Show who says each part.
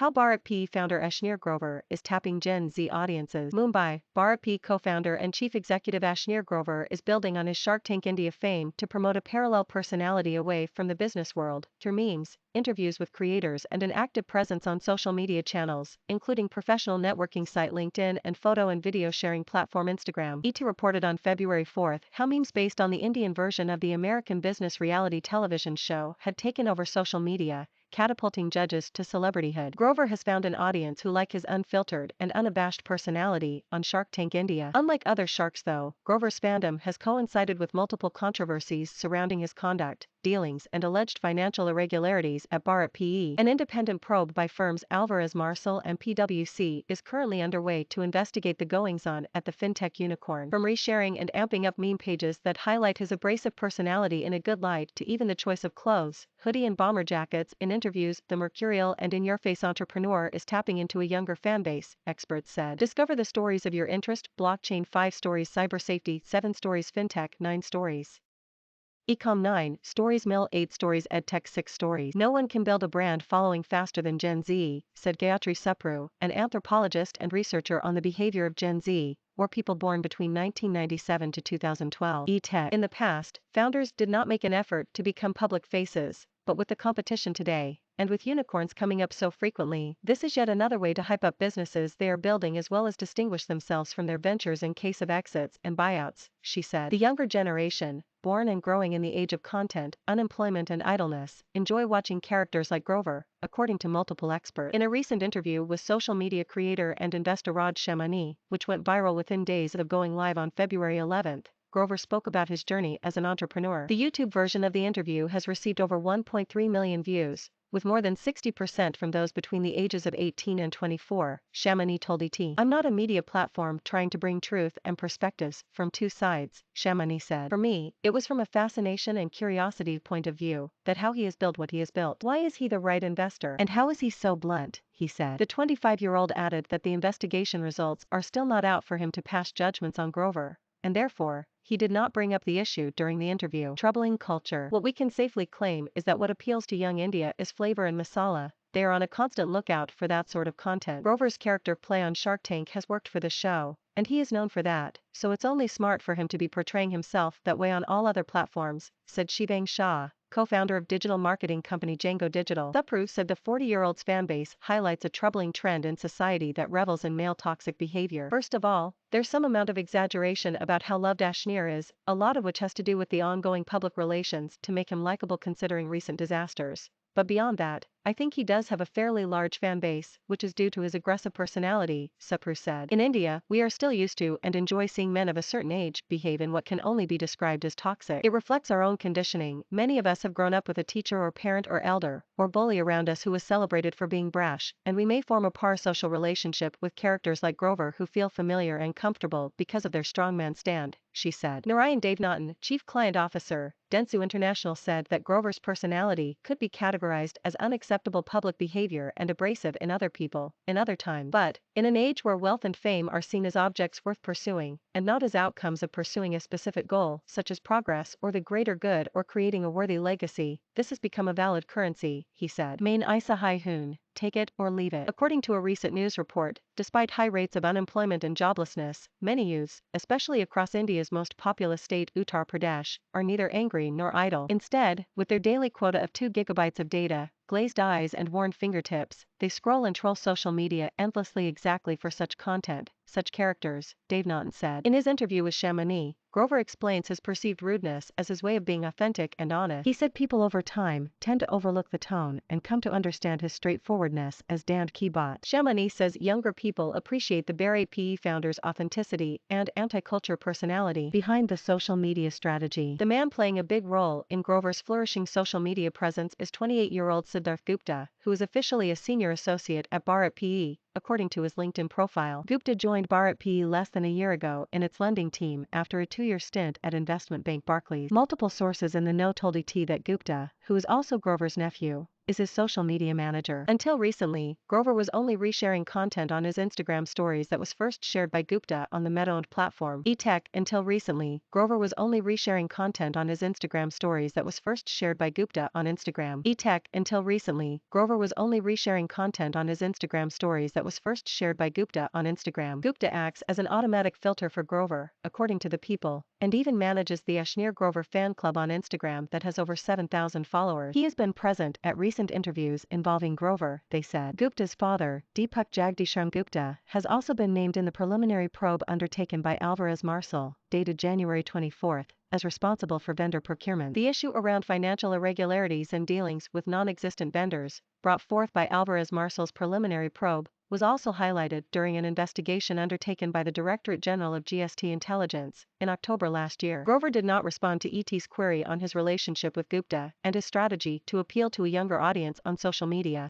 Speaker 1: How BharatPe founder Ashneer Grover is tapping Gen Z audiences. Mumbai, BharatPe co-founder and chief executive Ashneer Grover is building on his Shark Tank India fame to promote a parallel personality away from the business world, through memes, interviews with creators and an active presence on social media channels, including professional networking site LinkedIn and photo and video sharing platform Instagram. ET reported on February 4 how memes based on the Indian version of the American business reality television show had taken over social media, catapulting judges to celebrityhood. Grover has found an audience who like his unfiltered and unabashed personality on Shark Tank India. Unlike other sharks though, Grover's fandom has coincided with multiple controversies surrounding his conduct, dealings and alleged financial irregularities at BharatPe. An independent probe by firms Alvarez Marsal and PwC is currently underway to investigate the goings-on at the fintech unicorn. From resharing and amping up meme pages that highlight his abrasive personality in a good light to even the choice of clothes, hoodie and bomber jackets in interviews, the mercurial and in-your-face entrepreneur is tapping into a younger fanbase, experts said. Discover the stories of your interest: blockchain 5 stories, cyber safety 7 stories, fintech 9 stories. Ecom 9 stories, Mill 8 stories, EdTech 6 stories. No one can build a brand following faster than Gen Z, said Gayatri Supru, an anthropologist and researcher on the behavior of Gen Z, or people born between 1997 to 2012. E-Tech. In the past, founders did not make an effort to become public faces, but with the competition today, and with unicorns coming up so frequently, this is yet another way to hype up businesses they are building as well as distinguish themselves from their ventures in case of exits and buyouts, she said. The younger generation, born and growing in the age of content, unemployment and idleness, enjoy watching characters like Grover, according to multiple experts. In a recent interview with social media creator and investor Raj Shamani, which went viral within days of going live on February 11, Grover spoke about his journey as an entrepreneur. The YouTube version of the interview has received over 1.3 million views, with more than 60% from those between the ages of 18 and 24, Shamani told ET. "I'm not a media platform trying to bring truth and perspectives from two sides," Shamani said. "For me, it was from a fascination and curiosity point of view, that how he has built what he has built. Why is he the right investor? And how is he so blunt?" he said. The 25-year-old added that the investigation results are still not out for him to pass judgments on Grover, and therefore, he did not bring up the issue during the interview. Troubling culture. What we can safely claim is that what appeals to young India is flavor and masala. They are on a constant lookout for that sort of content. Grover's character play on Shark Tank has worked for the show, and he is known for that, so it's only smart for him to be portraying himself that way on all other platforms, said Shivang Shah, co-founder of digital marketing company Django Digital. Supru said the 40-year-old's fanbase highlights a troubling trend in society that revels in male toxic behavior. First of all, there's some amount of exaggeration about how loved Ashneer is, a lot of which has to do with the ongoing public relations to make him likable considering recent disasters. But beyond that, I think he does have a fairly large fan base, which is due to his aggressive personality, Supru said. In India, we are still used to and enjoy seeing men of a certain age behave in what can only be described as toxic. It reflects our own conditioning. Many of us have grown up with a teacher or parent or elder, or bully around us who was celebrated for being brash, and we may form a parasocial relationship with characters like Grover who feel familiar and comfortable because of their strongman stand, she said. Narayan Devanatan, chief client officer, Dentsu International, said that Grover's personality could be categorized as unacceptable public behavior and abrasive in other people, in other times. But, in an age where wealth and fame are seen as objects worth pursuing, and not as outcomes of pursuing a specific goal, such as progress or the greater good or creating a worthy legacy, this has become a valid currency, he said. Main Isa Hai Hoon, take it or leave it. According to a recent news report, despite high rates of unemployment and joblessness, many youths, especially across India's most populous state Uttar Pradesh, are neither angry nor idle. Instead, with their daily quota of 2 gigabytes of data, glazed eyes and worn fingertips, they scroll and troll social media endlessly exactly for such content, such characters, Devanatan said. In his interview with Shamani, Grover explains his perceived rudeness as his way of being authentic and honest. He said people over time tend to overlook the tone and come to understand his straightforwardness as damned Keyboat. Shamani says younger people appreciate the BharatPe founder's authenticity and anti-culture personality behind the social media strategy. The man playing a big role in Grover's flourishing social media presence is 28-year-old Siddharth Gupta, who is officially a senior associate at BharatPe, according to his LinkedIn profile. Gupta joined BharatPe less than a year ago in its lending team after a 2-year stint at investment bank Barclays. Multiple sources in the know told ET that Gupta, who is also Grover's nephew, is his social media manager. Until recently, Grover was only resharing content on his Instagram stories that was first shared by Gupta on the Meta-owned platform eTech. Until recently, Grover was only resharing content on his Instagram stories that was first shared by Gupta on Instagram eTech. Until recently, Grover was only resharing content on his Instagram stories that was first shared by Gupta on Instagram. Gupta acts as an automatic filter for Grover, according to The People, and even manages the Ashneer Grover fan club on Instagram that has over 7,000 followers. He has been present at recent interviews involving Grover, they said. Gupta's father, Deepak Jagdishan Gupta, has also been named in the preliminary probe undertaken by Alvarez Marsal, dated January 24, as responsible for vendor procurement. The issue around financial irregularities and dealings with non-existent vendors, brought forth by Alvarez Marsal's preliminary probe, was also highlighted during an investigation undertaken by the Directorate General of GST Intelligence in October last year. Grover did not respond to ET's query on his relationship with Gupta and his strategy to appeal to a younger audience on social media.